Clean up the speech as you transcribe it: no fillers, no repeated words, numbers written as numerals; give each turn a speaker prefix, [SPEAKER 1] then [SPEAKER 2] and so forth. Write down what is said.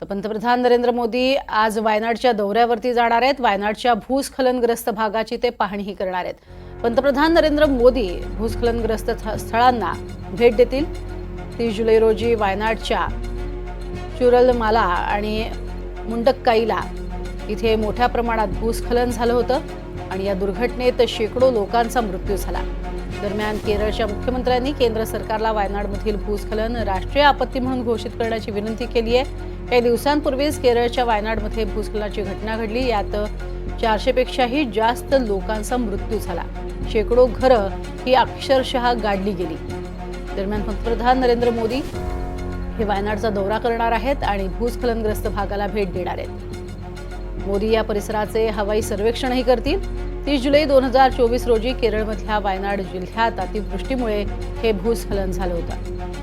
[SPEAKER 1] तर पंतप्रधान नरेंद्र मोदी आज वायनाडच्या दौऱ्यावरती जाणार आहेत। वायनाडच्या भूस्खलनग्रस्त भागाची ते पाहणी करणार आहेत। पंतप्रधान नरेंद्र मोदी भूस्खलनग्रस्त स्थळांना भेट देतील। 30 जुलै रोजी वायनाडच्या चुरलमाला आणि मुंडक्काईला इथे मोठ्या प्रमाणात भूस्खलन झालं होतं आणि या दुर्घटनेत शेकडो लोकांचा मृत्यू झाला। दरम्यान केरळच्या मुख्यमंत्र्यांनी केंद्र सरकारला वायनाडमधील भूस्खलन राष्ट्रीय आपत्ती म्हणून घोषित करण्याची विनंती केली आहे। काही दिवसांपूर्वीच केरळच्या वायनाडमध्ये भूस्खलनाची घटना घडली। यात 400 पेक्षाही जास्त लोकांचा मृत्यू झाला। शेकडो घरं ही अक्षरशः गाडली गेली। दरम्यान पंतप्रधान नरेंद्र मोदी हे वायनाडचा दौरा करणार आहेत आणि भूस्खलनग्रस्त भागाला भेट देणार आहेत। मोदी या परिसराचे हवाई सर्वेक्षणही करतील। 30 जुलै 2024 रोजी केरळमधल्या वायनाड जिल्ह्यात अतिवृष्टीमुळे हे भूस्खलन झालं होतं।